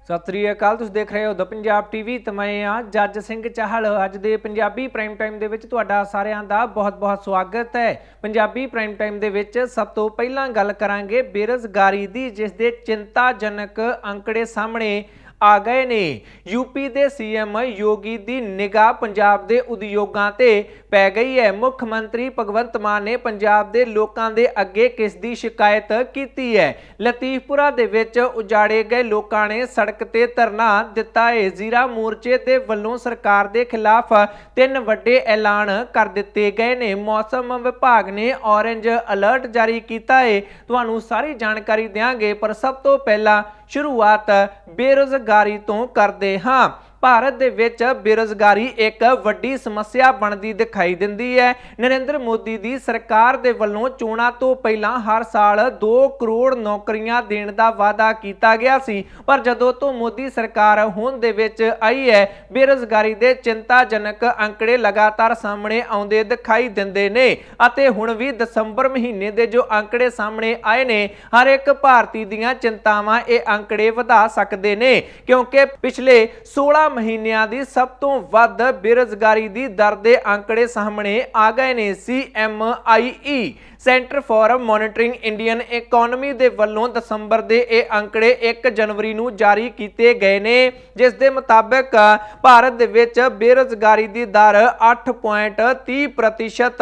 सत श्री अकाल। तुसीं देख रहे हो द पंजाब टीवी ते मैं हाँ जज सिंह चाहल। अज दे पंजाबी प्राइम टाइम दे विच तुहाडा सारिआं दा बहुत बहुत स्वागत है। पंजाबी प्राइम टाइम दे विच सब तो पहलां गल करांगे बेरोज़गारी दी, जिस दे चिंताजनक अंकड़े सामने आ गए ने। यूपी दे सीएम योगी दी निगाह पंजाब दे उद्योगां ते पै गई है। मुख मंत्री भगवंत मान ने पंजाब दे लोकां दे अगे किस दी शिकायत कीती है। लतीफपुरा दे विच उजाड़े गए लोकां ने सड़क ते धरना दिता है। जीरा मोर्चे दे वल्लों सरकार दे खिलाफ 3 वड्डे ऐलान कर दिते गए ने। मौसम विभाग ने ऑरेंज अलर्ट जारी किया है। तुहानूं सारी जानकारी देंगे, पर सब तो पहला शुरुआत बेरोज़गारी तो करते हाँ। भारत दे विच बेरोज़गारी एक वड्डी समस्या बनती दिखाई दिंदी है। नरेंद्र मोदी दी सरकार दे वल्लों चोणां तो पहलां हर साल 2 करोड़ नौकरियां देण दा वादा कीता गया सी, पर जदों तो मोदी सरकार होंद दे विच आई है, बेरोज़गारी दे चिंताजनक अंकड़े लगातार सामने आउंदे दिखाई दिंदे ने। अते हुण भी दसंबर महीने दे जो अंकड़े सामने आए ने, हर एक भारती दीयां चिंतावां ये अंकड़े वधा सकदे ने, क्योंकि पिछले 16 महीनों की सब तो वध बेरोज़गारी की दर के आंकड़े सामने आ गए ने। CMIE centre for monitoring Indian economy दे वल्लों दसंबर दे ये आंकड़े 1 जनवरी नूं जारी किए गए ने, जिस दे मुताबिक भारत दे विच बेरोज़गारी की दर 8.30%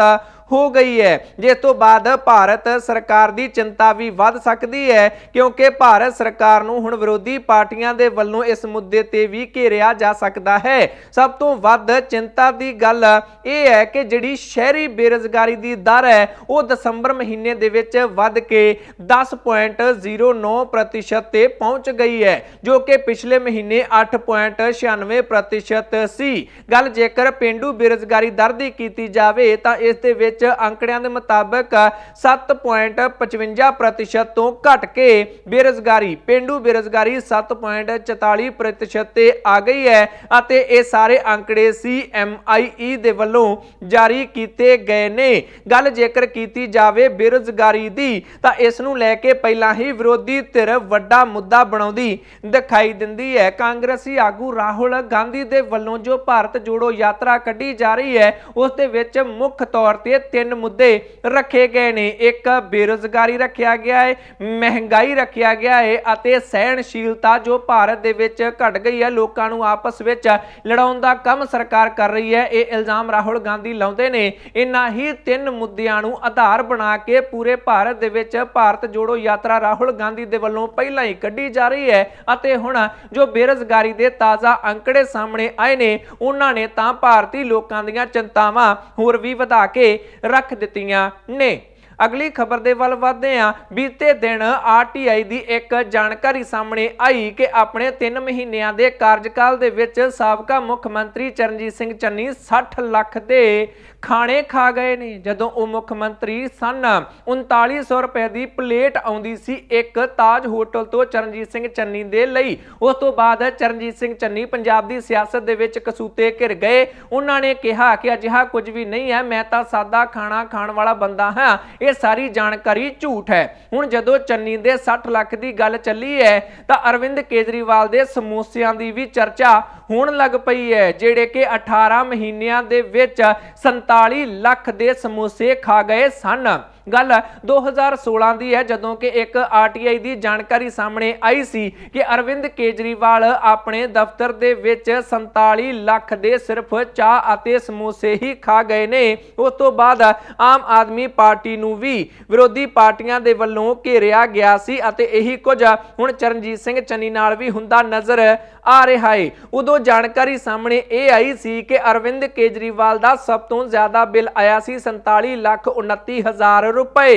हो गई है, जिस तो बाद भारत सरकार की चिंता भी वध सकती है, क्योंकि भारत सरकार नूं हुण विरोधी पार्टियां दे वल्लों इस मुद्दे ते भी घेरिया जा सकता है। सब तो वध चिंता की गल यह है कि जिहड़ी शहरी बेरोज़गारी की दर है वो दसंबर महीने दे विच वध के 10.09% ते पहुंच गई है, जो कि पिछले महीने 8.96% सी। गल जेकर पेंडू बेरोज़गारी दर की की जाए तो इस दे विच अंकड़ियां दे मुताबिक 7.55% तो घट के बेरोज़गारी पेंडू बेरोज़गारी 7.44% ते आ गई है। अते ये सारे अंकड़े CMIE दे वल्लों जारी किए गए ने। गल जेकर की जाए बेरोज़गारी दी तां इस नूं लैके पहलां ही विरोधी धिर वड्डा मुद्दा बनाउंदी दिखाई दिंदी है। कांग्रेसी आगू राहुल गांधी दे वल्लों जो भारत जोड़ो यात्रा कढ़ी जा रही है, उस दे विच मुख तौर ते 3 मुद्दे रखे गए ने। एक बेरोज़गारी रखा गया है, महंगाई रखा गया है, अते सहनशीलता जो भारत दे विच घट गई है, लोकां नूं आपस विच लड़ाउण दा काम सरकार कर रही है, ये इल्जाम राहुल गांधी लाउंदे ने। इन्हां ही 3 मुद्दिआं नूं आधार बना के पूरे भारत दे विच भारत जोड़ो यात्रा राहुल गांधी दे वल्लों पहलां ही कढ़ी जा रही है। अते हुण जो बेरोज़गारी दे ताज़ा अंकड़े सामने आए ने, उन्हां ने तां भारती लोकां दीआं चिंतावां होर भी वधा के रख दित्तियां ने। अगली खबर दे वल वधदे हां। बीते दिन RTI दी एक जानकारी सामने आई कि अपने 3 महीनों के कार्यकाल दे विच साबका मुख मंत्री चरणजीत सिंह चन्नी 60 लाख दे खाने खा गए ने। जदों वो मुख मंत्री सन 3900 रुपए की प्लेट आउंदी सी एक ताज होटल तो चरणजीत सिंह चन्नी दे लई। उस तो बाद चरणजीत सिंह चन्नी पंजाब की सियासत दे विच कसूते घिर गए। उन्होंने कहा कि अजिहा कुछ भी नहीं है, मैं तो सादा खाना खाण वाला बंदा हाँ, ये सारी जानकारी झूठ है। हुण जदों चन्नी दे 60 लाख की गल चली है तो अरविंद केजरीवाल दे समोसियां की भी चर्चा होण लग पई है, जेड़े कि 18 महीनों दे विच 47 लाख दे समोसे खा गए सन। गल 2016 की है, जदों कि एक RTI की जानकारी सामने आई सी कि अरविंद केजरीवाल अपने दफ्तर दे विच 47 लाख दे सिर्फ चाह अते समोसे ही खा गए ने। उस तो बाद आम आदमी पार्टी नूं भी विरोधी पार्टियां दे वल्लों घेरिया गया सी अते यही कुछ हुण चरणजीत सिंह चन्नी नाल भी हुंदा नज़र आ रहा है। उदों जानकारी सामने ये आई सी कि अरविंद केजरीवाल का सब तो ज्यादा बिल आया सी 47,29,000 रुपए।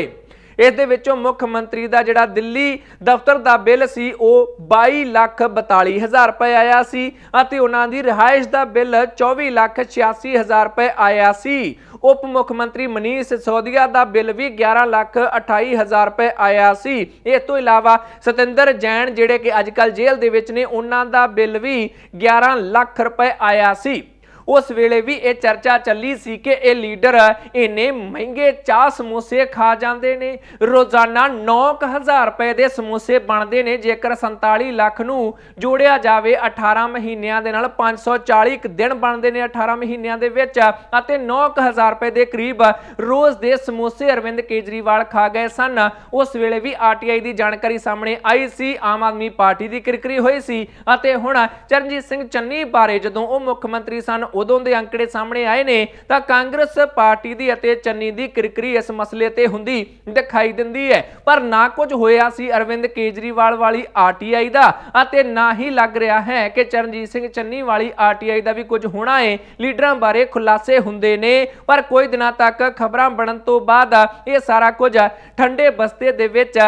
इस दे विचों मुख मंत्री का जिहड़ा दिल्ली दफ्तर का बिल सी वो 22,42,000 रुपए आया सी अते उन्हां दी रिहाइश का बिल 24,86,000 रुपए आया सी। उप मुख मंत्री मनीष सिसोदिया का बिल भी 11,28,000 रुपए आया सी। इस तो इलावा सतिंदर जैन जिहड़े कि अजकल जेल दे विच ने, उन्हां दा बिल भी 11 लाख रुपए आया सी। उस वेले भी ये चर्चा चली सी कि ये लीडर इन्ने महंगे चाह समोसे खा जाते ने, रोजाना 9,000 रुपए के समोसे बनते हैं। जेकर 47 लाख नूं जोड़िया जाए 18 महीनों के नाल 540 दिन बनते हैं 18 महीनों के विच, अते 9,000 रुपए के करीब रोज के समोसे अरविंद केजरीवाल खा गए सन। उस वेले भी आरटीआई की जानकारी सामने आई सी, आम आदमी पार्टी की किरकिरी हुई सी अते हुण चरणजीत सिंह चन्नी बारे जदों वो मुख मंत्री सन उदों दे अंकड़े सामने आए ने तां कांग्रेस पार्टी दी अते चन्नी दी किरकिरी इस मसले ते हुंदी दिखाई दिंदी है। पर ना कुछ होया सी अरविंद केजरीवाल वाली आरटीआई दा अते ना ही लग रहा है कि चरणजीत सिंह चन्नी वाली आरटीआई दा भी कुछ होना है। लीडरां बारे खुलासे हुंदे ने पर कोई दिनां तक खबरां बनन तो बाद ये सारा कुछ ठंडे बस्ते दे विच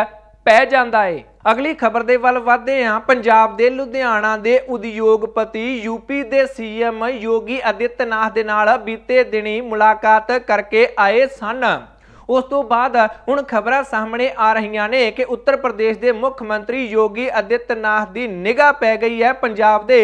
पै जांदा है। अगली खबर दे वल वधदे हां। पंजाब दे लुधियाना दे उद्योगपति यूपी दे सीएम योगी आदित्यनाथ दे नाल बीते दिनी मुलाकात करके आए सन। उस तो बाद हुण खबरां सामने आ रही ने कि उत्तर प्रदेश के मुख मंत्री योगी आदित्यनाथ की निगाह पै गई है पंजाब के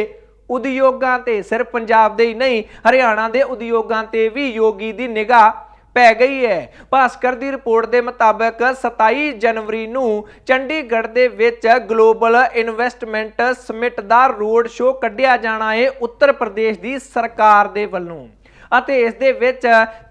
उद्योगां ते। सिर्फ पंजाब दे ही नहीं, हरियाणा के उद्योगां ते भी योगी की निगाह पै गई है। भास्कर की रिपोर्ट के मुताबिक 27 जनवरी नूं चंडीगढ़ दे विच ग्लोबल इन्वेस्टमेंट समिट दा रोड शो कढ़िया जाना है उत्तर प्रदेश की सरकार दे वल्लों अते इस दे विच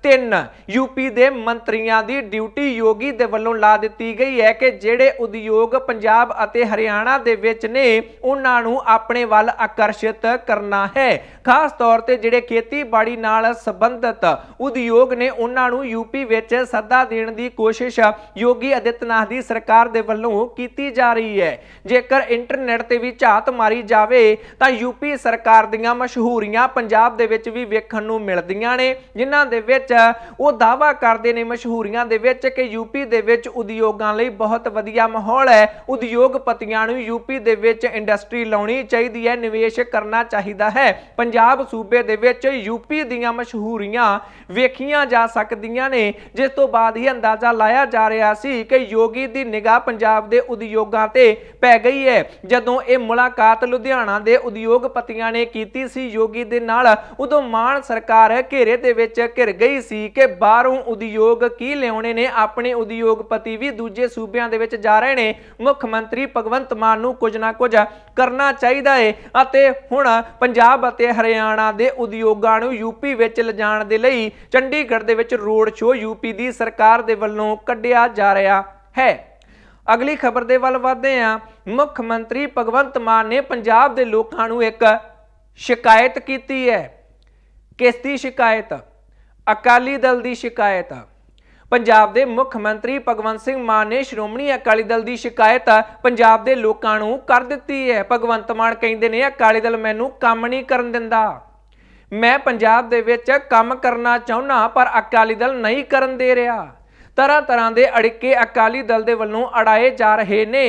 3 यूपी दे मंत्रियों की ड्यूटी योगी दे वल्लों ला दी गई है कि जेड़े उद्योग पंजाब अते हरियाणा दे विच ने उन्हां नूं अपने वल आकर्षित करना है। खास तौर ते जेड़े खेतीबाड़ी नाल संबंधित उद्योग ने उन्हां नूं यूपी विच सद्दा देण दी कोशिश योगी आदित्यनाथ दी सरकार दे वल्लों कीती जा रही है। जेकर इंटरनेट ते भी झात मारी जावे तां यूपी सरकार दीयां मशहूरियां पंजाब दे विच भी वेखण नूं मिलदियां ने, जिन्हां दे विच वो दावा करते हैं मशहूरियां दे विच कि यूपी दे विच उद्योगां लई बहुत वधिया माहौल है। उद्योगपतियां नूं यूपी दे विच इंडस्ट्री लाउणी चाहीदी है, निवेश करना चाहिदा है। पंजाब सूबे दे विच यूपी दीयां मशहूरियां वेखियां जा सकदियां ने, जिस तो बाद ही अंदाजा लाया जा रहा सी कि योगी दी निगाह पंजाब दे उद्योगां ते पै गई है। जदों ये मुलाकात लुधियाना दे उद्योगपतियां ने कीती सी योगी दे नाल, उदों मान सरकार घेरे दे विच घिर गई सी कि बाहरों उद्योग की लियाने ने, अपने उद्योगपति भी दूजे सूबियां दे विच जा रहे ने। मुख मंत्री भगवंत मान नूं कुछ ना कुछ करना चाहिदा है अते हुण पंजाब अते हरियाणा दे उद्योगां नूं यूपी विच लिजाण दे लई चंडीगढ़ दे विच रोड शो यूपी दी सरकार दे वल्लों कढ़िया जा रहा है। अगली खबर दे वल वधदे हां। मुख मंत्री भगवंत मान ने पंजाब दे लोकां नूं एक शिकायत कीती है। किसदी शिकायत? अकाली दल की शिकायत। पंजाब दे मुख मंत्री भगवंत सिंह मान ने श्रोमणी अकाली दल की शिकायत पंजाब दे लोकां नूं कर दित्ती है। भगवंत मान कहंदे ने अकाली दल मैनूं काम नहीं करन दिंदा, मैं पंजाब दे विच काम करना चाहुंदा पर अकाली दल नहीं करन दे रहा। तरह तरह के अड़िके अकाली दल के वल्लों अड़ाए जा रहे ने।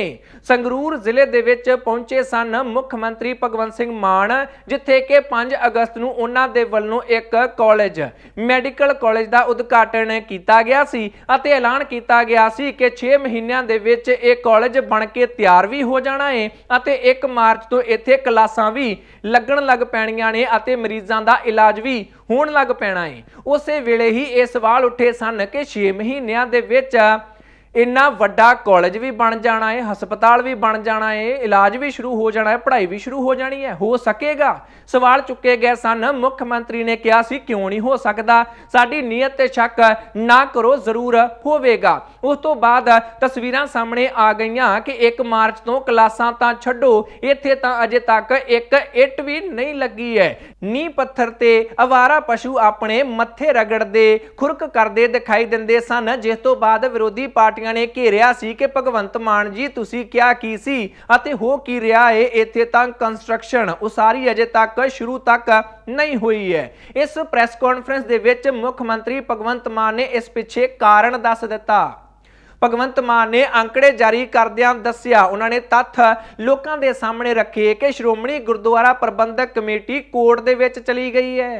संगरूर जिले दे विच पहुंचे सन मुख मंत्री भगवंत सिंह मान, जिथे कि 5 अगस्त नूं उन्हां दे वल्लों एक कॉलेज मैडिकल कॉलेज का उद्घाटन किया गया सी अते ऐलान किया गया सी कि 6 महीनों दे विच एक कॉलेज बन के तैयार भी हो जाना है अते 1 मार्च तो इत्थे क्लासां भी लगन लग पैणियां ने अते मरीजां दा इलाज भी होण लग पैना है। उस वेले ही ये सवाल उठे सन कि 6 महीनों दे विच इन्ना वड्डा कॉलेज भी बन जाना है, हस्पताल भी बन जाना है, इलाज भी शुरू हो जाना है, पढ़ाई भी शुरू हो जानी है, हो सकेगा? सवाल चुके गए सन। मुख मंत्री ने कहा सी क्यों नहीं हो सकता, साडी नीयत ते शक ना करो, जरूर होवेगा। उस तो बाद तस्वीरां सामने आ गईयां कि 1 मार्च तो क्लासां तां छड्डो, इत्थे तां अजे तक एक इट भी नहीं लगी है। नींह पत्थर ते आवारा पशु अपने मत्थे रगड़दे खुरक करदे दिखाई दिंदे सन, जिस तो बाद विरोधी पार्टियां ने घेरिया सी कि भगवंत मान जी तुसी क्या की सी अते हो की रहा है, इत्थे तां कंस्ट्रक्शन उसारी अजे तक शुरू तक नहीं हुई है। इस प्रेस कॉन्फ्रेंस दे विच मुख मंत्री भगवंत मान ने इस पिछे कारण दस दिता। भगवंत मान ने अंकड़े जारी करदियां दस्सिया, उन्होंने तत्थ लोकां दे सामने रखे कि श्रोमणी गुरुद्वारा प्रबंधक कमेटी कोर्ट दे विच चली गई है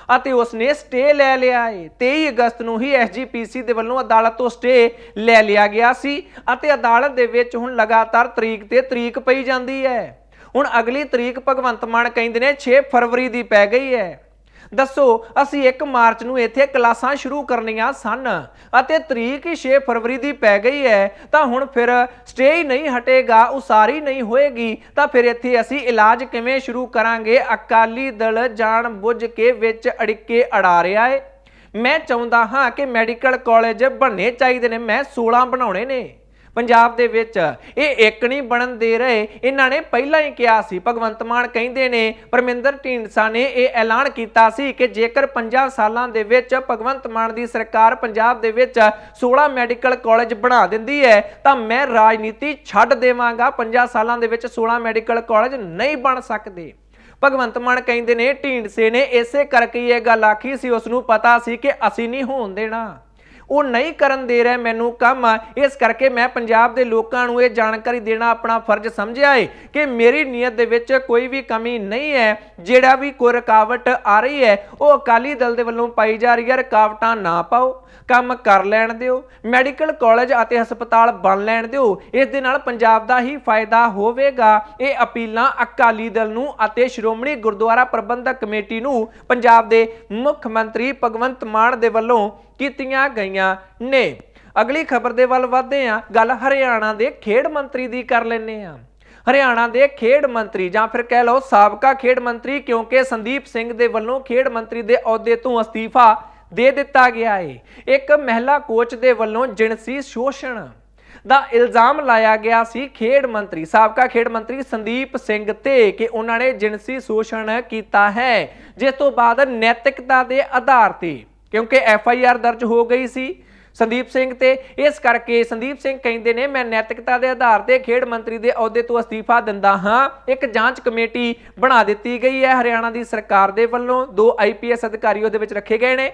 ਅਤੇ ਉਸਨੇ ਸਟੇ ਲੈ ਲਿਆ ਹੈ। 23 ਅਗਸਤ ਨੂੰ ਹੀ ਐਸਜੀਪੀਸੀ ਦੇ ਵੱਲੋਂ ਅਦਾਲਤ ਤੋਂ ਸਟੇ ਲੈ ਲਿਆ ਗਿਆ ਸੀ ਅਤੇ ਅਦਾਲਤ ਦੇ ਵਿੱਚ ਹੁਣ ਲਗਾਤਾਰ ਤਰੀਕ ਤੇ ਤਰੀਕ ਪਈ ਜਾਂਦੀ ਹੈ। ਹੁਣ ਅਗਲੀ ਤਰੀਕ ਭਗਵੰਤ ਮਾਨ ਕਹਿੰਦੇ ਨੇ 6 ਫਰਵਰੀ ਦੀ ਪੈ ਗਈ ਹੈ। ਦੱਸੋ ਅਸੀਂ 1 ਮਾਰਚ ਨੂੰ ਇੱਥੇ ਕਲਾਸਾਂ ਸ਼ੁਰੂ ਕਰਨੀਆਂ ਸਨ ਅਤੇ ਤਰੀਕ ਹੀ 6 ਫਰਵਰੀ ਦੀ ਪੈ ਗਈ ਹੈ ਤਾਂ ਹੁਣ ਫਿਰ ਸਟੇ ਹੀ ਨਹੀਂ ਹਟੇਗਾ, ਉਸਾਰੀ ਨਹੀਂ ਹੋਏਗੀ ਤਾਂ ਫਿਰ ਇੱਥੇ ਅਸੀਂ ਇਲਾਜ ਕਿਵੇਂ ਸ਼ੁਰੂ ਕਰਾਂਗੇ। ਅਕਾਲੀ ਦਲ ਜਾਣ ਬੁੱਝ ਕੇ ਵਿੱਚ ਅੜਿੱਕੇ ਅੜਾ ਰਿਹਾ ਹੈ। ਮੈਂ ਚਾਹੁੰਦਾ ਹਾਂ ਕਿ ਮੈਡੀਕਲ ਕਾਲਜ ਬਣਨੇ ਚਾਹੀਦੇ ਨੇ, ਮੈਂ 16 ਬਣਾਉਣੇ ਨੇ ਪੰਜਾਬ ਦੇ ਵਿੱਚ, ਇਹ ਇੱਕ ਨਹੀਂ ਬਣਨ ਦੇ ਰਹੇ। ਇਹਨਾਂ ਨੇ ਪਹਿਲਾਂ ਹੀ ਕਿਹਾ ਸੀ, ਭਗਵੰਤ ਮਾਨ ਕਹਿੰਦੇ ਨੇ, ਪਰਮਿੰਦਰ ਢੀਂਡਸਾ ਨੇ ਇਹ ਐਲਾਨ ਕੀਤਾ ਸੀ ਕਿ ਜੇਕਰ 50 ਸਾਲਾਂ ਦੇ ਵਿੱਚ ਭਗਵੰਤ ਮਾਨ ਦੀ ਸਰਕਾਰ ਪੰਜਾਬ ਦੇ ਵਿੱਚ 16 ਮੈਡੀਕਲ ਕਾਲਜ ਬਣਾ ਦਿੰਦੀ ਹੈ ਤਾਂ ਮੈਂ ਰਾਜਨੀਤੀ ਛੱਡ ਦੇਵਾਂਗਾ। 50 ਸਾਲਾਂ ਦੇ ਵਿੱਚ 16 ਮੈਡੀਕਲ ਕਾਲਜ ਨਹੀਂ ਬਣ ਸਕਦੇ। ਭਗਵੰਤ ਮਾਨ ਕਹਿੰਦੇ ਨੇ ਢੀਂਡਸੇ ਨੇ ਇਸੇ ਕਰਕੇ ਇਹ ਗੱਲ ਆਖੀ ਸੀ, ਉਸ ਨੂੰ ਪਤਾ ਸੀ ਕਿ ਅਸੀਂ ਨਹੀਂ ਹੋਣ ਦੇਣਾ, ਉਹ ਨਹੀਂ ਕਰਨ ਦੇ ਰਿਹਾ ਮੈਨੂੰ ਕੰਮ, ਇਸ ਕਰਕੇ ਮੈਂ ਪੰਜਾਬ ਦੇ ਲੋਕਾਂ ਨੂੰ ਇਹ ਜਾਣਕਾਰੀ ਦੇਣਾ ਆਪਣਾ ਫਰਜ਼ ਸਮਝਿਆ ਹੈ ਕਿ ਮੇਰੀ ਨੀਅਤ ਦੇ ਵਿੱਚ ਕੋਈ ਵੀ ਕਮੀ ਨਹੀਂ ਹੈ। ਜਿਹੜਾ ਵੀ ਕੋਈ ਰੁਕਾਵਟ ਆ ਰਹੀ ਹੈ ਉਹ ਅਕਾਲੀ ਦਲ ਦੇ ਵੱਲੋਂ ਪਾਈ ਜਾ ਰਹੀ ਹੈ। ਰੁਕਾਵਟਾਂ ਨਾ ਪਾਓ, ਕੰਮ ਕਰ ਲੈਣ ਦਿਓ, ਮੈਡੀਕਲ ਕਾਲਜ ਅਤੇ ਹਸਪਤਾਲ ਬਣ ਲੈਣ ਦਿਓ, ਇਸ ਦੇ ਨਾਲ ਪੰਜਾਬ ਦਾ ਹੀ ਫਾਇਦਾ ਹੋਵੇਗਾ। ਇਹ ਅਪੀਲਾਂ ਅਕਾਲੀ ਦਲ ਨੂੰ ਅਤੇ ਸ਼੍ਰੋਮਣੀ ਗੁਰਦੁਆਰਾ ਪ੍ਰਬੰਧਕ ਕਮੇਟੀ ਨੂੰ ਪੰਜਾਬ ਦੇ ਮੁੱਖ ਮੰਤਰੀ ਭਗਵੰਤ ਮਾਨ ਦੇ ਵੱਲੋਂ ਕੀਤੀਆਂ ਗਈਆਂ ਨੇ। ਅਗਲੀ ਖਬਰ ਦੇ ਵੱਲ ਵਧਦੇ ਹਾਂ, ਗੱਲ ਹਰਿਆਣਾ ਦੇ ਖੇਡ ਮੰਤਰੀ ਦੀ ਕਰ ਲੈਂਦੇ ਹਾਂ। ਹਰਿਆਣਾ ਦੇ ਖੇਡ ਮੰਤਰੀ ਜਾਂ ਫਿਰ ਕਹਿ ਲਓ ਸਾਬਕਾ ਖੇਡ ਮੰਤਰੀ, ਕਿਉਂਕਿ ਸੰਦੀਪ ਸਿੰਘ ਦੇ ਵੱਲੋਂ ਖੇਡ ਮੰਤਰੀ ਦੇ ਅਹੁਦੇ ਤੋਂ ਅਸਤੀਫਾ ਦੇ ਦਿੱਤਾ ਗਿਆ ਹੈ। ਇੱਕ ਮਹਿਲਾ ਕੋਚ ਦੇ ਵੱਲੋਂ ਜਿਣਸੀ ਸ਼ੋਸ਼ਣ ਦਾ ਇਲਜ਼ਾਮ ਲਾਇਆ ਗਿਆ ਸੀ ਖੇਡ ਮੰਤਰੀ, ਸਾਬਕਾ ਖੇਡ ਮੰਤਰੀ ਸੰਦੀਪ ਸਿੰਘ ਤੇ, ਕਿ ਉਹਨਾਂ ਨੇ ਜਿਣਸੀ ਸ਼ੋਸ਼ਣ ਕੀਤਾ ਹੈ, ਜਿਸ ਤੋਂ ਬਾਅਦ ਨੈਤਿਕਤਾ ਦੇ ਆਧਾਰ ਤੇ, ਕਿਉਂਕਿ FIR ਦਰਜ ਹੋ ਗਈ ਸੀ ਸੰਦੀਪ ਸਿੰਘ ਤੇ, ਇਸ ਕਰਕੇ ਸੰਦੀਪ ਸਿੰਘ ਕਹਿੰਦੇ ਨੇ ਮੈਂ ਨੈਤਿਕਤਾ ਦੇ ਆਧਾਰ ਤੇ ਖੇਡ ਮੰਤਰੀ ਦੇ ਅਹੁਦੇ ਤੋਂ ਅਸਤੀਫਾ ਦਿੰਦਾ ਹਾਂ। ਇੱਕ ਜਾਂਚ ਕਮੇਟੀ ਬਣਾ ਦਿੱਤੀ ਗਈ ਹੈ ਹਰਿਆਣਾ ਦੀ ਸਰਕਾਰ ਦੇ ਵੱਲੋਂ, 2 IPS ਅਧਿਕਾਰੀ ਉਹਦੇ ਵਿੱਚ ਰੱਖੇ ਗਏ ਨੇ।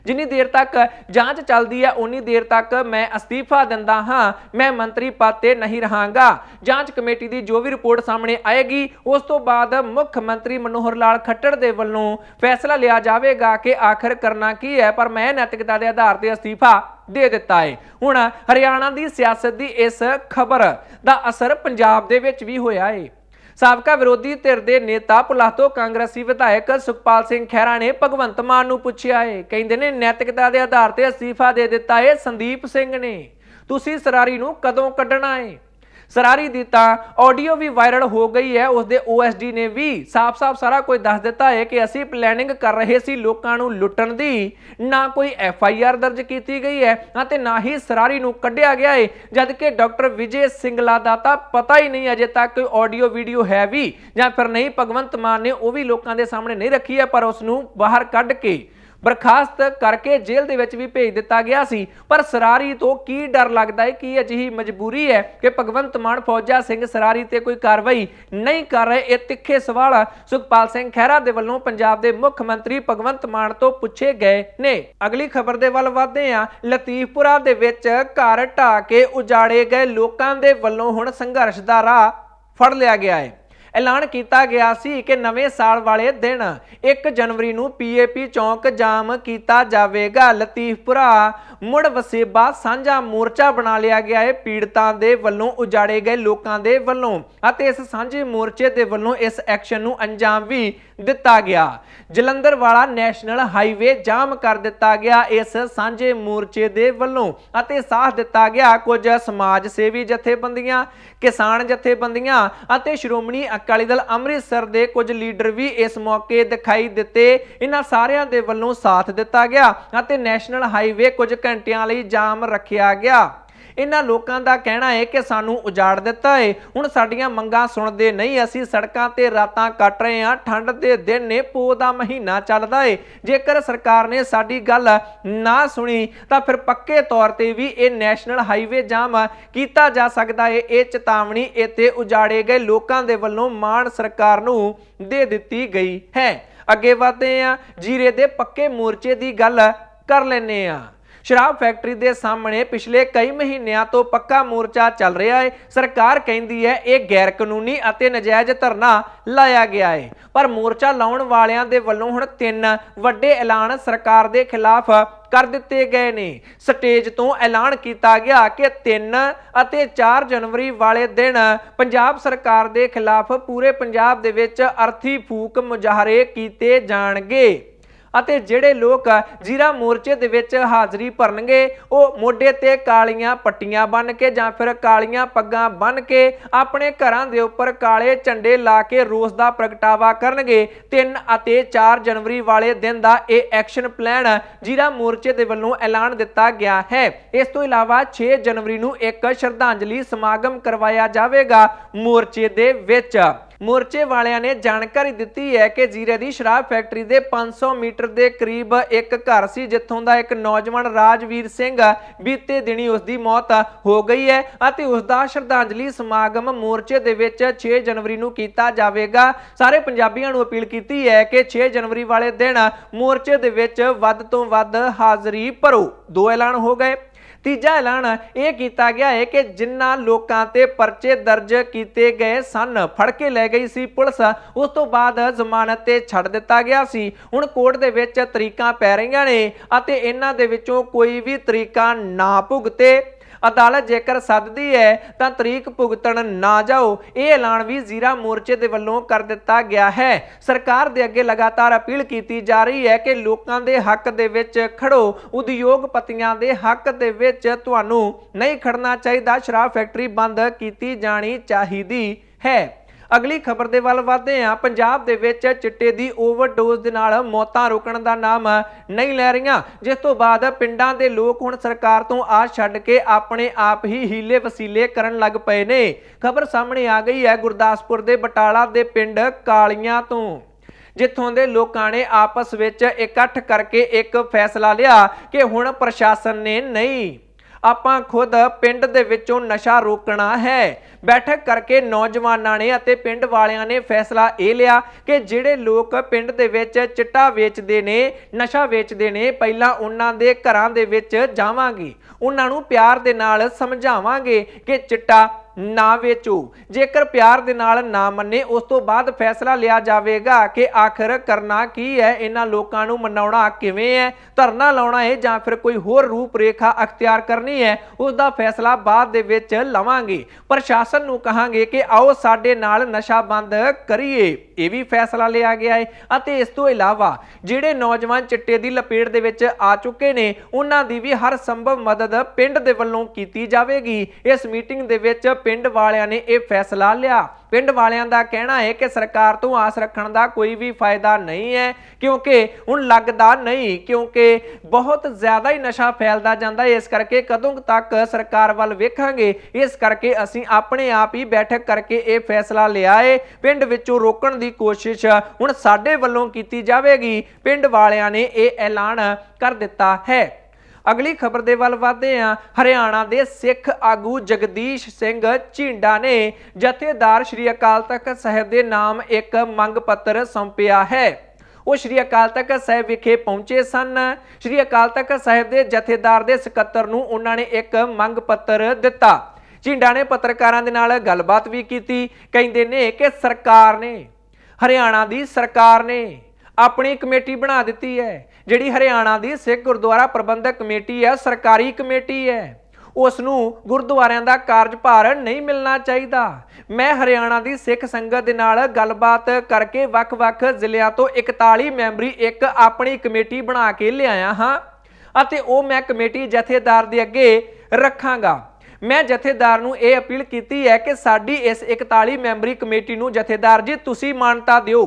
ਜਿੰਨੀ ਦੇਰ ਤੱਕ ਜਾਂਚ ਚੱਲਦੀ ਹੈ ਉਨੀ ਦੇਰ ਤੱਕ ਮੈਂ ਅਸਤੀਫਾ ਦਿੰਦਾ ਹਾਂ, ਮੈਂ ਮੰਤਰੀ ਪਦ ਤੇ ਨਹੀਂ ਰਹਾਂਗਾ। ਜਾਂਚ ਕਮੇਟੀ ਦੀ ਜੋ ਵੀ ਰਿਪੋਰਟ ਸਾਹਮਣੇ ਆਏਗੀ ਉਸ ਤੋਂ ਬਾਅਦ ਮੁੱਖ ਮੰਤਰੀ ਮਨੋਹਰ ਲਾਲ ਖੱਟੜ ਦੇ ਵੱਲੋਂ ਫੈਸਲਾ ਲਿਆ ਜਾਵੇਗਾ ਕਿ ਆਖਰ ਕਰਨਾ ਕੀ ਹੈ, ਪਰ ਮੈਂ ਨੈਤਿਕਤਾ ਦੇ ਆਧਾਰ ਤੇ ਅਸਤੀਫਾ ਦੇ ਦਿੱਤਾ ਹੈ। ਹੁਣ ਹਰਿਆਣਾ ਦੀ ਸਿਆਸਤ ਦੀ ਇਸ ਖਬਰ ਦਾ ਅਸਰ ਪੰਜਾਬ ਦੇ ਵਿੱਚ ਵੀ ਹੋਇਆ ਹੈ। ਸਾਬਕਾ ਵਿਰੋਧੀ ਧਿਰ ਦੇ ਨੇਤਾ ਪੁਲਾਤੋ ਕਾਂਗਰਸੀ ਵਿਧਾਇਕ ਸੁਖਪਾਲ ਸਿੰਘ ਖਹਿਰਾ ਨੇ ਭਗਵੰਤ ਮਾਨ ਨੂੰ ਪੁੱਛਿਆ ਹੈ, ਕਹਿੰਦੇ ਨੇ ਨੈਤਿਕਤਾ ਦੇ ਆਧਾਰ ਤੇ ਅਸਤੀਫਾ ਦੇ ਦਿੱਤਾ ਹੈ ਸੰਦੀਪ ਸਿੰਘ ਨੇ, ਤੁਸੀਂ ਸਰਾਰੀ ਨੂੰ ਕਦੋਂ ਕੱਢਣਾ ਹੈ। ਸਰਾਰੀ ਦੀ ਤਾਂ ਆਡੀਓ ਵੀ ਵਾਇਰਲ ਹੋ ਗਈ ਹੈ, ਉਸਦੇ OSD ਨੇ ਵੀ ਸਾਫ਼-ਸਾਫ਼ ਸਾਰਾ ਕੁਝ ਦੱਸ ਦਿੱਤਾ ਹੈ ਕਿ ਅਸੀਂ ਪਲੈਨਿੰਗ ਕਰ ਰਹੇ ਸੀ ਲੋਕਾਂ ਨੂੰ ਲੁੱਟਣ ਦੀ, ਨਾ ਕੋਈ FIR ਦਰਜ ਕੀਤੀ ਗਈ ਹੈ ਅਤੇ ਨਾ ਹੀ ਸਰਾਰੀ ਨੂੰ ਕੱਢਿਆ ਗਿਆ ਹੈ। ਜਦ ਕਿ ਡਾਕਟਰ ਵਿਜੇ ਸਿੰਗਲਾ ਦਾ ਤਾਂ ਪਤਾ ਹੀ ਨਹੀਂ ਅਜੇ ਤੱਕ ਕੋਈ ਆਡੀਓ ਵੀਡੀਓ ਹੈ ਵੀ ਜਾਂ ਫਿਰ ਨਹੀਂ, ਭਗਵੰਤ ਮਾਨ ਨੇ ਉਹ ਵੀ ਲੋਕਾਂ ਦੇ ਸਾਹਮਣੇ ਨਹੀਂ ਰੱਖੀ ਹੈ, ਪਰ ਉਸ ਨੂੰ ਬਾਹਰ ਕੱਢ ਕੇ ਬਰਖਾਸਤ ਕਰਕੇ ਜੇਲ੍ਹ ਦੇ ਵਿੱਚ ਵੀ ਭੇਜ ਦਿੱਤਾ ਗਿਆ ਸੀ। ਪਰ ਸਰਾਰੀ ਤੋਂ ਕੀ ਡਰ ਲੱਗਦਾ ਹੈ, ਕੀ ਅਜਿਹੀ ਮਜਬੂਰੀ ਹੈ ਕਿ ਭਗਵੰਤ ਮਾਨ ਫੌਜਾ ਸਿੰਘ ਸਰਾਰੀ ਤੇ ਕੋਈ ਕਾਰਵਾਈ ਨਹੀਂ ਕਰ ਰਹੇ। ਇਹ ਤਿੱਖੇ ਸਵਾਲ ਸੁਖਪਾਲ ਸਿੰਘ ਖਹਿਰਾ ਦੇ ਵੱਲੋਂ ਪੰਜਾਬ ਦੇ ਮੁੱਖ ਮੰਤਰੀ ਭਗਵੰਤ ਮਾਨ ਤੋਂ ਪੁੱਛੇ ਗਏ ਨੇ। ਅਗਲੀ ਖਬਰ ਦੇ ਵੱਲ ਵਧਦੇ ਹਾਂ। ਲਤੀਫਪੁਰਾ ਦੇ ਵਿੱਚ ਘਰ ਢਾਹ ਕੇ ਉਜਾੜੇ ਗਏ ਲੋਕਾਂ ਦੇ ਵੱਲੋਂ ਹੁਣ ਸੰਘਰਸ਼ ਦਾ ਰਾਹ ਫੜ ਲਿਆ ਗਿਆ ਹੈ। ਐਲਾਨ ਕੀਤਾ ਗਿਆ ਸੀ ਕਿ ਨਵੇਂ ਸਾਲ ਵਾਲੇ ਦਿਨ 1 ਜਨਵਰੀ ਨੂੰ PAP ਚੌਂਕ ਜਾਮ ਕੀਤਾ ਜਾਵੇਗਾ। ਲਤੀਫਪੁਰਾ ਮੁੜ ਵਸੇਬਾ ਸਾਂਝਾ ਮੋਰਚਾ ਬਣਾ ਲਿਆ ਗਿਆ ਹੈ ਪੀੜਤਾਂ ਦੇ ਵੱਲੋਂ, ਉਜਾੜੇ ਗਏ ਲੋਕਾਂ ਦੇ ਵੱਲੋਂ, ਅਤੇ ਇਸ ਸਾਂਝੇ ਮੋਰਚੇ ਦੇ ਵੱਲੋਂ ਇਸ ਐਕਸ਼ਨ ਨੂੰ ਅੰਜਾਮ ਵੀ ਦਿੱਤਾ ਗਿਆ। ਜਲੰਧਰ ਵਾਲਾ ਨੈਸ਼ਨਲ ਹਾਈਵੇ ਜਾਮ ਕਰ ਦਿੱਤਾ ਗਿਆ ਇਸ ਸਾਂਝੇ ਮੋਰਚੇ ਦੇ ਵੱਲੋਂ, ਅਤੇ ਸਾਥ ਦਿੱਤਾ ਗਿਆ ਕੁਝ ਸਮਾਜ ਸੇਵੀ ਜਥੇਬੰਦੀਆਂ, ਕਿਸਾਨ ਜਥੇਬੰਦੀਆਂ ਅਤੇ ਸ਼੍ਰੋਮਣੀ ਅਕਾਲੀ ਦਲ ਅੰਮ੍ਰਿਤਸਰ ਦੇ ਕੁਝ ਲੀਡਰ ਵੀ ਇਸ ਮੌਕੇ ਦਿਖਾਈ ਦਿੱਤੇ। ਇਹਨਾਂ ਸਾਰਿਆਂ ਦੇ ਵੱਲੋਂ ਸਾਥ ਦਿੱਤਾ ਗਿਆ ਅਤੇ ਨੈਸ਼ਨਲ ਹਾਈਵੇ ਕੁਝ ਘੰਟਿਆਂ ਲਈ ਜਾਮ ਰੱਖਿਆ ਗਿਆ। ਇਹਨਾਂ ਲੋਕਾਂ ਦਾ ਕਹਿਣਾ ਹੈ ਕਿ ਸਾਨੂੰ ਉਜਾੜ ਦਿੱਤਾ ਹੈ, ਹੁਣ ਸਾਡੀਆਂ ਮੰਗਾਂ ਸੁਣਦੇ ਨਹੀਂ, ਅਸੀਂ ਸੜਕਾਂ ਤੇ ਰਾਤਾਂ ਕੱਟ ਰਹੇ ਹਾਂ, ਠੰਡ ਦੇ ਦਿਨ ਨੇ, ਪੋਹ ਦਾ ਮਹੀਨਾ ਚੱਲਦਾ ਹੈ, ਜੇਕਰ ਸਰਕਾਰ ਨੇ ਸਾਡੀ ਗੱਲ ਨਾ ਸੁਣੀ ਤਾਂ ਫਿਰ ਪੱਕੇ ਤੌਰ ਤੇ ਵੀ ਇਹ ਨੈਸ਼ਨਲ ਹਾਈਵੇ ਜਾਮ ਕੀਤਾ ਜਾ ਸਕਦਾ ਹੈ। ਇਹ ਚੇਤਾਵਨੀ ਇੱਥੇ ਉਜਾੜੇ ਗਏ ਲੋਕਾਂ ਦੇ ਵੱਲੋਂ ਮਾਨ ਸਰਕਾਰ ਨੂੰ ਦੇ ਦਿੱਤੀ ਗਈ ਹੈ। ਅੱਗੇ ਵਧਦੇ ਹਾਂ, ਜੀਰੇ ਦੇ ਪੱਕੇ ਮੋਰਚੇ ਦੀ ਗੱਲ ਕਰ ਲੈਂਦੇ ਹਾਂ। ਸ਼ਰਾਬ ਫੈਕਟਰੀ ਦੇ ਸਾਹਮਣੇ ਪਿਛਲੇ ਕਈ ਮਹੀਨਿਆਂ ਤੋਂ ਪੱਕਾ ਮੋਰਚਾ ਚੱਲ ਰਿਹਾ ਹੈ। ਸਰਕਾਰ ਕਹਿੰਦੀ ਹੈ ਇਹ ਗੈਰ ਕਾਨੂੰਨੀ ਅਤੇ ਨਜਾਇਜ਼ ਧਰਨਾ ਲਾਇਆ ਗਿਆ ਹੈ, ਪਰ ਮੋਰਚਾ ਲਾਉਣ ਵਾਲਿਆਂ ਦੇ ਵੱਲੋਂ ਹੁਣ 3 ਵੱਡੇ ਐਲਾਨ ਸਰਕਾਰ ਦੇ ਖਿਲਾਫ ਕਰ ਦਿੱਤੇ ਗਏ ਨੇ। ਸਟੇਜ ਤੋਂ ਐਲਾਨ ਕੀਤਾ ਗਿਆ ਕਿ 3 ਅਤੇ 4 ਜਨਵਰੀ ਵਾਲੇ ਦਿਨ ਪੰਜਾਬ ਸਰਕਾਰ ਦੇ ਖਿਲਾਫ ਪੂਰੇ ਪੰਜਾਬ ਦੇ ਵਿੱਚ ਅਰਥੀ ਫੂਕ ਮੁਜ਼ਾਹਰੇ ਕੀਤੇ ਜਾਣਗੇ ਅਤੇ ਜਿਹੜੇ ਲੋਕ ਜ਼ੀਰਾ ਮੋਰਚੇ ਦੇ ਵਿੱਚ ਹਾਜ਼ਰੀ ਭਰਨਗੇ ਉਹ ਮੋਢੇ ਤੇ ਕਾਲੀਆਂ ਪੱਟੀਆਂ ਬੰਨ ਕੇ ਜਾਂ ਫਿਰ ਕਾਲੀਆਂ ਪੱਗਾਂ ਬੰਨ ਕੇ ਆਪਣੇ ਘਰਾਂ ਦੇ ਉੱਪਰ ਕਾਲੇ ਝੰਡੇ ਲਾ ਕੇ ਰੋਸ ਦਾ ਪ੍ਰਗਟਾਵਾ ਕਰਨਗੇ। 3 ਅਤੇ 4 ਜਨਵਰੀ ਵਾਲੇ ਦਿਨ ਦਾ ਇਹ ਐਕਸ਼ਨ ਪਲਾਨ ਜ਼ੀਰਾ ਮੋਰਚੇ ਦੇ ਵੱਲੋਂ ਐਲਾਨ ਦਿੱਤਾ ਗਿਆ ਹੈ। ਇਸ ਤੋਂ ਇਲਾਵਾ 6 ਜਨਵਰੀ ਨੂੰ ਇੱਕ ਸ਼ਰਧਾਂਜਲੀ ਸਮਾਗਮ ਕਰਵਾਇਆ ਜਾਵੇਗਾ ਮੋਰਚੇ ਦੇ ਵਿੱਚ। ਮੋਰਚੇ ਵਾਲਿਆਂ ਨੇ ਜਾਣਕਾਰੀ ਦਿੱਤੀ ਹੈ ਕਿ ਜ਼ੀਰੇ ਦੀ ਸ਼ਰਾਬ ਫੈਕਟਰੀ ਦੇ 500 ਮੀਟਰ ਦੇ ਕਰੀਬ ਇੱਕ ਘਰ ਸੀ ਜਿੱਥੋਂ ਦਾ ਇੱਕ ਨੌਜਵਾਨ ਰਾਜਵੀਰ ਸਿੰਘ ਬੀਤੇ ਦਿਨੀ ਉਸ ਦੀ ਮੌਤ ਹੋ ਗਈ ਹੈ ਅਤੇ ਉਸ ਦਾ ਸ਼ਰਧਾਂਜਲੀ ਸਮਾਗਮ ਮੋਰਚੇ ਦੇ ਵਿੱਚ 6 ਜਨਵਰੀ ਨੂੰ ਕੀਤਾ ਜਾਵੇਗਾ। ਸਾਰੇ ਪੰਜਾਬੀਆਂ ਨੂੰ ਅਪੀਲ ਕੀਤੀ ਹੈ ਕਿ 6 ਜਨਵਰੀ ਵਾਲੇ ਦਿਨ ਮੋਰਚੇ ਦੇ ਵਿੱਚ ਵੱਧ ਤੋਂ ਵੱਧ ਹਾਜ਼ਰੀ ਭਰੋ। 2 ਐਲਾਨ ਹੋ ਗਏ। ਤੀਜਾ ਐਲਾਨ ਇਹ ਕੀਤਾ ਗਿਆ ਹੈ ਕਿ ਜਿਨ੍ਹਾਂ ਲੋਕਾਂ ਤੇ ਪਰਚੇ ਦਰਜ ਕੀਤੇ ਗਏ ਸਨ ਫੜ ਕੇ ਲੈ ਗਈ ਸੀ ਪੁਲਿਸ, ਉਸ ਤੋਂ ਬਾਅਦ ਜ਼ਮਾਨਤ ਤੇ ਛੱਡ ਦਿੱਤਾ ਗਿਆ ਸੀ। ਹੁਣ ਕੋਰਟ ਦੇ ਵਿੱਚ ਤਰੀਕਾਂ ਪੈ ਰਹੀਆਂ ਨੇ ਅਤੇ ਇਹਨਾਂ ਦੇ ਵਿੱਚੋਂ ਕੋਈ ਵੀ ਤਰੀਕਾ ਨਾ ਭੁਗਤੇ ਅਦਾਲਤ ਜੇਕਰ ਸੱਦਦੀ ਹੈ ਤਾਂ ਤਰੀਕ ਭੁਗਤਣ ਨਾ ਜਾਓ। ਇਹ ਐਲਾਨ ਵੀ ਜ਼ੀਰਾ ਮੋਰਚੇ ਦੇ ਵੱਲੋਂ ਕਰ ਦਿੱਤਾ ਗਿਆ ਹੈ। ਸਰਕਾਰ ਦੇ ਅੱਗੇ ਲਗਾਤਾਰ ਅਪੀਲ ਕੀਤੀ ਜਾ ਰਹੀ ਹੈ ਕਿ ਲੋਕਾਂ ਦੇ ਹੱਕ ਦੇ ਵਿੱਚ ਖੜੋ। ਉਦਯੋਗਪਤੀਆਂ ਦੇ ਹੱਕ ਦੇ ਵਿੱਚ ਤੁਹਾਨੂੰ ਨਹੀਂ ਖੜਨਾ ਚਾਹੀਦਾ। ਸ਼ਰਾਬ ਫੈਕਟਰੀ ਬੰਦ ਕੀਤੀ ਜਾਣੀ ਚਾਹੀਦੀ ਹੈ। ਅਗਲੀ ਖਬਰ ਦੇ ਵੱਲ ਵਧਦੇ ਹਾਂ। ਪੰਜਾਬ ਦੇ ਵਿੱਚ ਚਿੱਟੇ ਦੀ ਓਵਰਡੋਜ਼ ਦੇ ਨਾਲ ਮੌਤਾਂ ਰੁਕਣ ਦਾ ਨਾਮ ਨਹੀਂ ਲੈ ਰਹੀਆਂ, ਜਿਸ ਤੋਂ ਬਾਅਦ ਪਿੰਡਾਂ ਦੇ ਲੋਕ ਹੁਣ ਸਰਕਾਰ ਤੋਂ ਆਸ ਛੱਡ ਕੇ ਆਪਣੇ ਆਪ ਹੀ ਹੀਲੇ ਵਸੀਲੇ ਕਰਨ ਲੱਗ ਪਏ ਨੇ। ਖਬਰ ਸਾਹਮਣੇ ਆ ਗਈ ਹੈ ਗੁਰਦਾਸਪੁਰ ਦੇ ਬਟਾਲਾ ਦੇ ਪਿੰਡ ਕਾਲੀਆਂ ਤੋਂ, ਜਿੱਥੋਂ ਦੇ ਲੋਕਾਂ ਨੇ ਆਪਸ ਵਿੱਚ ਇਕੱਠ ਕਰਕੇ ਇੱਕ ਫੈਸਲਾ ਲਿਆ ਕਿ ਹੁਣ ਪ੍ਰਸ਼ਾਸਨ ਨੇ ਨਹੀਂ, ਆਪਾਂ ਖੁਦ ਪਿੰਡ ਦੇ ਵਿੱਚੋਂ ਨਸ਼ਾ ਰੋਕਣਾ ਹੈ। ਬੈਠਕ ਕਰਕੇ ਨੌਜਵਾਨਾਂ ਨੇ ਅਤੇ ਪਿੰਡ ਵਾਲਿਆਂ ਨੇ ਫੈਸਲਾ ਇਹ ਲਿਆ ਕਿ ਜਿਹੜੇ ਲੋਕ ਪਿੰਡ ਦੇ ਵਿੱਚ ਚਿੱਟਾ ਵੇਚਦੇ ਨੇ, ਨਸ਼ਾ ਵੇਚਦੇ ਨੇ, ਪਹਿਲਾਂ ਉਹਨਾਂ ਦੇ ਘਰਾਂ ਦੇ ਵਿੱਚ ਜਾਵਾਂਗੇ, ਉਹਨਾਂ ਨੂੰ ਪਿਆਰ ਦੇ ਨਾਲ ਸਮਝਾਵਾਂਗੇ ਕਿ ਚਿੱਟਾ ਨਾ ਵੇਚੋ। ਜੇਕਰ ਪਿਆਰ ਦੇ ਨਾਲ ਨਾ ਮੰਨੇ ਉਸ ਤੋਂ ਬਾਅਦ ਫੈਸਲਾ ਲਿਆ ਜਾਵੇਗਾ ਕਿ ਆਖਰ ਕਰਨਾ ਕੀ ਹੈ, ਇਹਨਾਂ ਲੋਕਾਂ ਨੂੰ ਮਨਾਉਣਾ ਕਿਵੇਂ ਹੈ, ਧਰਨਾ ਲਾਉਣਾ ਹੈ ਜਾਂ ਫਿਰ ਕੋਈ ਹੋਰ ਰੂਪ ਰੇਖਾ ਅਖਤਿਆਰ ਕਰਨੀ ਹੈ, ਉਸ ਦਾ ਫੈਸਲਾ ਬਾਅਦ ਦੇ ਵਿੱਚ ਲਵਾਂਗੇ। ਪ੍ਰਸ਼ਾਸਨ ਨੂੰ ਕਹਾਂਗੇ ਕਿ ਆਓ ਸਾਡੇ ਨਾਲ ਨਸ਼ਾ ਬੰਦ ਕਰੀਏ। ਇਹ ਵੀ ਫੈਸਲਾ ਲਿਆ ਗਿਆ ਹੈ। ਅਤੇ ਇਸ ਤੋਂ ਇਲਾਵਾ ਜਿਹੜੇ ਨੌਜਵਾਨ ਚਿੱਟੇ ਦੀ ਲਪੇਟ ਦੇ ਵਿੱਚ ਆ ਚੁੱਕੇ ਨੇ ਉਹਨਾਂ ਦੀ ਵੀ ਹਰ ਸੰਭਵ ਮਦਦ ਪਿੰਡ ਦੇ ਵੱਲੋਂ ਕੀਤੀ ਜਾਵੇਗੀ। ਇਸ ਮੀਟਿੰਗ ਦੇ ਵਿੱਚ ਪਿੰਡ ਵਾਲਿਆਂ ਨੇ ਇਹ ਫੈਸਲਾ ਲਿਆ। ਪਿੰਡ ਵਾਲਿਆਂ ਦਾ ਕਹਿਣਾ ਹੈ ਕਿ ਸਰਕਾਰ ਤੋਂ ਆਸ ਰੱਖਣ ਦਾ ਕੋਈ ਵੀ ਫਾਇਦਾ ਨਹੀਂ ਹੈ, ਕਿਉਂਕਿ ਹੁਣ ਲੱਗਦਾ ਨਹੀਂ, ਕਿਉਂਕਿ ਬਹੁਤ ਜ਼ਿਆਦਾ ਹੀ ਨਸ਼ਾ ਫੈਲਦਾ ਜਾਂਦਾ ਹੈ। ਇਸ ਕਰਕੇ ਕਦੋਂ ਤੱਕ ਸਰਕਾਰ ਵੱਲ ਵੇਖਾਂਗੇ, ਇਸ ਕਰਕੇ ਅਸੀਂ ਆਪਣੇ ਆਪ ਹੀ ਬੈਠਕ ਕਰਕੇ ਇਹ ਫੈਸਲਾ ਲਿਆ ਹੈ। ਪਿੰਡ ਵਿੱਚੋਂ ਰੋਕਣ ਦੀ ਕੋਸ਼ਿਸ਼ ਹੁਣ ਸਾਡੇ ਵੱਲੋਂ ਕੀਤੀ ਜਾਵੇਗੀ। ਪਿੰਡ ਵਾਲਿਆਂ ਨੇ ਇਹ ਐਲਾਨ ਕਰ ਦਿੱਤਾ ਹੈ। ਅਗਲੀ ਖਬਰ ਦੇ ਵੱਲ ਵਧਦੇ ਹਾਂ। ਹਰਿਆਣਾ ਦੇ ਸਿੱਖ ਆਗੂ ਜਗਦੀਸ਼ ਸਿੰਘ ਝੀਂਡਾ ਨੇ ਜਥੇਦਾਰ ਸ਼੍ਰੀ ਅਕਾਲ ਤਖਤ ਸਾਹਿਬ ਦੇ ਨਾਮ ਇੱਕ ਮੰਗ ਪੱਤਰ ਸੌਂਪਿਆ ਹੈ। ਉਹ ਸ਼੍ਰੀ ਅਕਾਲ ਤਖਤ ਸਾਹਿਬ ਵਿਖੇ ਪਹੁੰਚੇ ਸਨ। ਸ਼੍ਰੀ ਅਕਾਲ ਤਖਤ ਸਾਹਿਬ ਦੇ ਜਥੇਦਾਰ ਦੇ ਸਕੱਤਰ ਨੂੰ ਉਹਨਾਂ ਨੇ ਇੱਕ ਮੰਗ ਪੱਤਰ ਦਿੱਤਾ। ਝੀਂਡਾ ਨੇ ਪੱਤਰਕਾਰਾਂ ਦੇ ਨਾਲ ਗੱਲਬਾਤ ਵੀ ਕੀਤੀ। ਕਹਿੰਦੇ ਨੇ ਕਿ ਸਰਕਾਰ ਨੇ, ਹਰਿਆਣਾ ਦੀ ਸਰਕਾਰ ਨੇ ਆਪਣੀ ਕਮੇਟੀ ਬਣਾ ਦਿੱਤੀ ਹੈ। ਜਿਹੜੀ ਹਰਿਆਣਾ ਦੀ ਸਿੱਖ ਗੁਰਦੁਆਰਾ ਪ੍ਰਬੰਧਕ ਕਮੇਟੀ ਹੈ, ਸਰਕਾਰੀ ਕਮੇਟੀ ਹੈ, ਉਸ ਨੂੰ ਗੁਰਦੁਆਰਿਆਂ ਦਾ ਕਾਰਜਭਾਰ ਨਹੀਂ ਮਿਲਣਾ ਚਾਹੀਦਾ। ਮੈਂ ਹਰਿਆਣਾ ਦੀ ਸਿੱਖ ਸੰਗਤ ਦੇ ਨਾਲ ਗੱਲਬਾਤ ਕਰਕੇ ਵੱਖ-ਵੱਖ ਜ਼ਿਲ੍ਹਿਆਂ ਤੋਂ 41 ਮੈਂਬਰੀ ਇੱਕ ਆਪਣੀ ਕਮੇਟੀ ਬਣਾ ਕੇ ਲਿਆਇਆ ਹਾਂ ਅਤੇ ਉਹ ਮੈਂ ਕਮੇਟੀ ਜਥੇਦਾਰ ਦੇ ਅੱਗੇ ਰੱਖਾਂਗਾ। ਮੈਂ ਜਥੇਦਾਰ ਨੂੰ ਇਹ ਅਪੀਲ ਕੀਤੀ ਹੈ ਕਿ ਸਾਡੀ ਇਸ 41 ਮੈਂਬਰੀ ਕਮੇਟੀ ਨੂੰ ਜਥੇਦਾਰ ਜੀ ਤੁਸੀਂ ਮਾਨਤਾ ਦਿਓ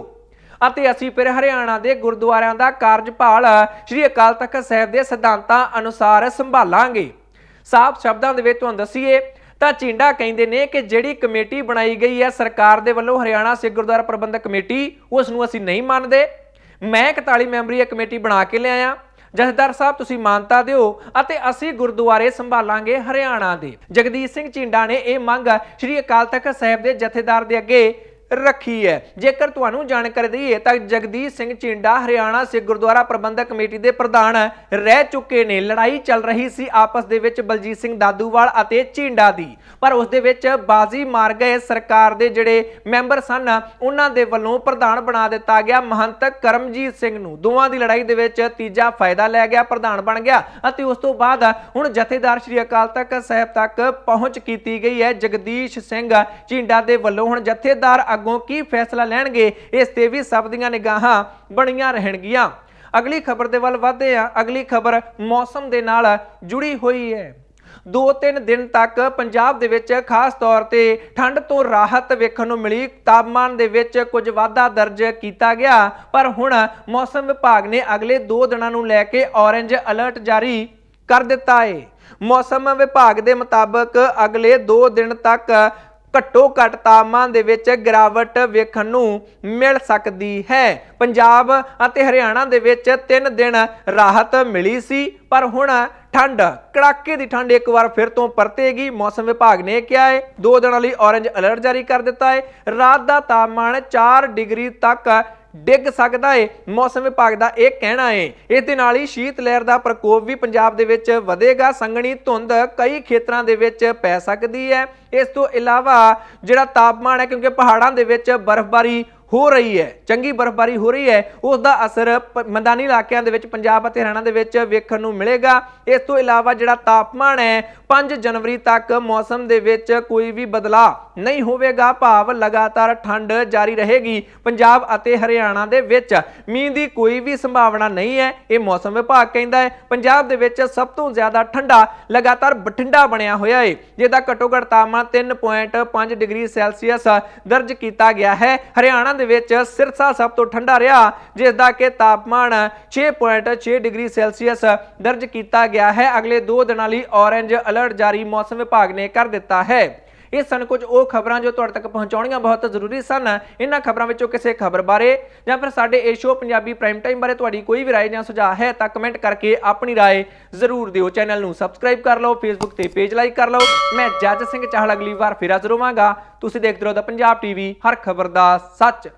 ਅਤੇ ਅਸੀਂ ਫਿਰ ਹਰਿਆਣਾ ਦੇ ਗੁਰਦੁਆਰਿਆਂ ਦਾ ਕਾਰਜਭਾਰ ਸ਼੍ਰੀ ਅਕਾਲ ਤਖਤ ਸਾਹਿਬ ਦੇ ਸਿਧਾਂਤਾਂ ਅਨੁਸਾਰ ਸੰਭਾਲਾਂਗੇ। ਸਾਫ਼ ਸ਼ਬਦਾਂ ਦੇ ਵਿੱਚ ਤੁਹਾਨੂੰ ਦੱਸੀਏ ਤਾਂ ਝੀਂਡਾ ਕਹਿੰਦੇ ਨੇ ਕਿ ਜਿਹੜੀ ਕਮੇਟੀ ਬਣਾਈ ਗਈ ਹੈ ਸਰਕਾਰ ਦੇ ਵੱਲੋਂ ਹਰਿਆਣਾ ਸਿੱਖ ਗੁਰਦੁਆਰਾ ਪ੍ਰਬੰਧਕ ਕਮੇਟੀ, ਉਸ ਨੂੰ ਅਸੀਂ ਨਹੀਂ ਮੰਨਦੇ। ਮੈਂ 41 ਮੈਂਬਰੀ ਇਹ ਕਮੇਟੀ ਬਣਾ ਕੇ ਲਿਆਇਆ। ਜਥੇਦਾਰ ਸਾਹਿਬ ਤੁਸੀਂ ਮਾਨਤਾ ਦਿਓ ਅਤੇ ਅਸੀਂ ਗੁਰਦੁਆਰੇ ਸੰਭਾਲਾਂਗੇ ਹਰਿਆਣਾ ਦੇ। ਜਗਦੀਸ਼ ਸਿੰਘ ਝੀਂਡਾ ਨੇ ਇਹ ਮੰਗ ਸ਼੍ਰੀ ਅਕਾਲ ਤਖਤ ਸਾਹਿਬ ਦੇ ਜਥੇਦਾਰ ਦੇ ਅੱਗੇ ਰੱਖੀ ਹੈ। ਜੇਕਰ ਤੁਹਾਨੂੰ ਜਾਣਕਾਰੀ ਦਈਏ ਤਾਂ ਜਗਦੀਸ਼ ਸਿੰਘ ਝੀਂਡਾ ਹਰਿਆਣਾ ਸਿੱਖ ਗੁਰਦੁਆਰਾ ਪ੍ਰਬੰਧਕ ਕਮੇਟੀ ਦੇ ਪ੍ਰਧਾਨ ਰਹਿ ਚੁੱਕੇ ਨੇ। ਲੜਾਈ ਚੱਲ ਰਹੀ ਸੀ ਆਪਸ ਦੇ ਵਿੱਚ ਬਲਜੀਤ ਸਿੰਘ ਦਾਦੂਵਾਲ ਅਤੇ ਝੀਂਡਾ ਦੀ, ਪਰ ਉਸ ਦੇ ਵਿੱਚ ਬਾਜ਼ੀ ਮਾਰ ਗਏ ਸਰਕਾਰ ਦੇ ਜਿਹੜੇ ਮੈਂਬਰ ਸਨ ਉਹਨਾਂ ਦੇ ਵੱਲੋਂ ਪ੍ਰਧਾਨ ਬਣਾ ਦਿੱਤਾ ਗਿਆ ਮਹੰਤ ਕਰਮਜੀਤ ਸਿੰਘ ਨੂੰ। ਦੋਵਾਂ ਦੀ ਲੜਾਈ ਦੇ ਵਿੱਚ ਤੀਜਾ ਫਾਇਦਾ ਲੈ ਗਿਆ, ਪ੍ਰਧਾਨ ਬਣ ਗਿਆ ਅਤੇ ਉਸ ਤੋਂ ਬਾਅਦ ਹੁਣ ਜਥੇਦਾਰ ਸ਼੍ਰੀ ਅਕਾਲ ਤਖਤ ਸਾਹਿਬ ਤੱਕ ਪਹੁੰਚ ਕੀਤੀ ਗਈ ਹੈ ਜਗਦੀਸ਼ ਸਿੰਘ ਝੀਂਡਾ ਦੇ ਵੱਲੋਂ। ਹੁਣ ਜਥੇਦਾਰ ਅੱਗੋਂ ਕੀ ਫੈਸਲਾ ਲੈਣਗੇ ਇਸ ਤੇ ਵੀ ਸਭ ਦੀਆਂ ਨਿਗਾਹਾਂ ਬਣੀਆਂ ਰਹਿਣਗੀਆਂ। ਅਗਲੀ ਖਬਰ ਦੇ ਵੱਲ ਵਧਦੇ ਹਾਂ। ਅਗਲੀ ਖਬਰ ਮੌਸਮ ਦੇ ਨਾਲ ਜੁੜੀ ਹੋਈ ਹੈ। 2-3 ਦਿਨ ਤੱਕ ਪੰਜਾਬ ਦੇ ਵਿੱਚ ਖਾਸ ਤੌਰ ਤੇ ਠੰਡ ਤੋਂ ਰਾਹਤ ਵੇਖਣ ਨੂੰ ਮਿਲੀ। ਤਾਪਮਾਨ ਦੇ ਵਿੱਚ ਕੁਝ ਵਾਧਾ ਦਰਜ ਕੀਤਾ ਗਿਆ, ਪਰ ਹੁਣ ਮੌਸਮ ਵਿਭਾਗ ਨੇ ਅਗਲੇ 2 ਦਿਨਾਂ ਨੂੰ ਲੈ ਕੇ ਔਰੇਂਜ ਅਲਰਟ ਜਾਰੀ ਕਰ ਦਿੱਤਾ ਹੈ। ਮੌਸਮ ਵਿਭਾਗ ਦੇ ਮੁਤਾਬਕ ਅਗਲੇ 2 ਦਿਨ ਤੱਕ ਘੱਟੋ ਘੱਟ ਤਾਪਮਾਨ ਦੇ ਵਿੱਚ ਗਿਰਾਵਟ ਵੇਖਣ ਨੂੰ ਮਿਲ ਸਕਦੀ ਹੈ। ਪੰਜਾਬ ਅਤੇ ਹਰਿਆਣਾ ਦੇ ਵਿੱਚ 3 ਦਿਨ ਰਾਹਤ ਮਿਲੀ ਸੀ, ਪਰ ਹੁਣ ਠੰਡ ਕੜਾਕੇ ਦੀ ਠੰਡ ਇੱਕ ਵਾਰ ਫਿਰ ਤੋਂ ਪਰਤੇਗੀ। ਮੌਸਮ ਵਿਭਾਗ ਨੇ ਕਿਹਾ ਹੈ 2 ਦਿਨਾਂ ਲਈ ਔਰੇਂਜ ਅਲਰਟ ਜਾਰੀ ਕਰ ਦਿੱਤਾ ਹੈ। ਰਾਤ ਦਾ ਤਾਪਮਾਨ 4 ਡਿਗਰੀ ਤੱਕ ਡਿੱਗ ਸਕਦਾ ਹੈ, ਮੌਸਮ ਵਿਭਾਗ ਦਾ ਇਹ ਕਹਿਣਾ ਹੈ। ਇਸ ਦੇ ਨਾਲ ਹੀ ਸ਼ੀਤ ਲਹਿਰ ਦਾ ਪ੍ਰਕੋਪ ਵੀ ਪੰਜਾਬ ਦੇ ਵਿੱਚ ਵਧੇਗਾ। ਸੰਘਣੀ ਧੁੰਦ ਕਈ ਖੇਤਰਾਂ ਦੇ ਵਿੱਚ ਪੈ ਸਕਦੀ ਹੈ। ਇਸ ਤੋਂ ਇਲਾਵਾ ਜਿਹੜਾ ਤਾਪਮਾਨ ਹੈ, ਕਿਉਂਕਿ ਪਹਾੜਾਂ ਦੇ ਵਿੱਚ ਬਰਫ਼ਬਾਰੀ ਹੋ ਰਹੀ ਹੈ, ਚੰਗੀ ਬਰਫ਼ਬਾਰੀ ਹੋ ਰਹੀ ਹੈ, ਉਸ ਦਾ ਅਸਰ ਮੈਦਾਨੀ ਇਲਾਕਿਆਂ ਦੇ ਵਿੱਚ ਪੰਜਾਬ ਅਤੇ ਹਰਿਆਣਾ ਦੇ ਵਿੱਚ ਵੇਖਣ ਨੂੰ ਮਿਲੇਗਾ। ਇਸ ਤੋਂ ਇਲਾਵਾ ਜਿਹੜਾ ਤਾਪਮਾਨ ਹੈ 5 ਜਨਵਰੀ ਤੱਕ ਮੌਸਮ ਦੇ ਵਿੱਚ ਕੋਈ ਵੀ ਬਦਲਾਅ ਨਹੀਂ ਹੋਵੇਗਾ, ਭਾਵ ਲਗਾਤਾਰ ਠੰਡ ਜਾਰੀ ਰਹੇਗੀ। ਪੰਜਾਬ ਅਤੇ ਹਰਿਆਣਾ ਦੇ ਵਿੱਚ ਮੀਂਹ ਦੀ ਕੋਈ ਵੀ ਸੰਭਾਵਨਾ ਨਹੀਂ ਹੈ, ਇਹ ਮੌਸਮ ਵਿਭਾਗ ਕਹਿੰਦਾ ਹੈ। ਪੰਜਾਬ ਦੇ ਵਿੱਚ ਸਭ ਤੋਂ ਜ਼ਿਆਦਾ ਠੰਡਾ ਲਗਾਤਾਰ ਬਠਿੰਡਾ ਬਣਿਆ ਹੋਇਆ ਹੈ, ਜਿਹਦਾ ਘੱਟੋ ਘੱਟ ਤਾਪਮਾਨ 3.5 ਡਿਗਰੀ ਸੈਲਸੀਅਸ ਦਰਜ ਕੀਤਾ ਗਿਆ ਹੈ। ਹਰਿਆਣਾ ਦੇ ਵਿੱਚ ਸਿਰਸਾ ਸਭ ਤੋਂ ਠੰਡਾ ਰਿਹਾ, ਜਿਸ ਦਾ ਕਿ ਤਾਪਮਾਨ 6.6 ਡਿਗਰੀ ਸੈਲਸੀਅਸ ਦਰਜ ਕੀਤਾ ਗਿਆ ਹੈ। ਅਗਲੇ 2 ਦਿਨਾਂ ਲਈ ਔਰੇਂਜ ਅਲਰਟ ਜਾਰੀ ਮੌਸਮ ਵਿਭਾਗ ਨੇ ਕਰ ਦਿੱਤਾ ਹੈ। ਇਹ ਸਨ ਕੁਝ ਉਹ ਖਬਰਾਂ ਜੋ ਤੁਹਾਡੇ ਤੱਕ ਪਹੁੰਚਾਉਣੀਆਂ ਬਹੁਤ ਜ਼ਰੂਰੀ ਸਨ। ਇਹਨਾਂ ਖਬਰਾਂ ਵਿੱਚੋਂ ਕਿਸੇ ਖਬਰ ਬਾਰੇ ਜਾਂ ਫਿਰ ਸਾਡੇ ਇਹ ਸ਼ੋਅ ਪੰਜਾਬੀ ਪ੍ਰਾਈਮ ਟਾਈਮ ਬਾਰੇ ਤੁਹਾਡੀ ਕੋਈ ਵੀ ਰਾਏ ਜਾਂ ਸੁਝਾਅ ਹੈ ਤਾਂ ਕਮੈਂਟ ਕਰਕੇ ਆਪਣੀ ਰਾਏ ਜ਼ਰੂਰ ਦਿਓ। ਚੈਨਲ ਨੂੰ ਸਬਸਕ੍ਰਾਈਬ ਕਰ ਲਓ, ਫੇਸਬੁੱਕ ਤੇ ਪੇਜ ਲਾਈਕ ਕਰ ਲਓ। ਮੈਂ ਜੱਜ ਸਿੰਘ ਚਾਹਲ ਅਗਲੀ ਵਾਰ ਫਿਰ ਹਾਜ਼ਰ ਹੋਵਾਂਗਾ। ਤੁਸੀਂ ਦੇਖਦੇ ਰਹੋ ਦਾ ਪੰਜਾਬ ਟੀਵੀ, ਹਰ ਖਬਰ ਦਾ ਸੱਚ।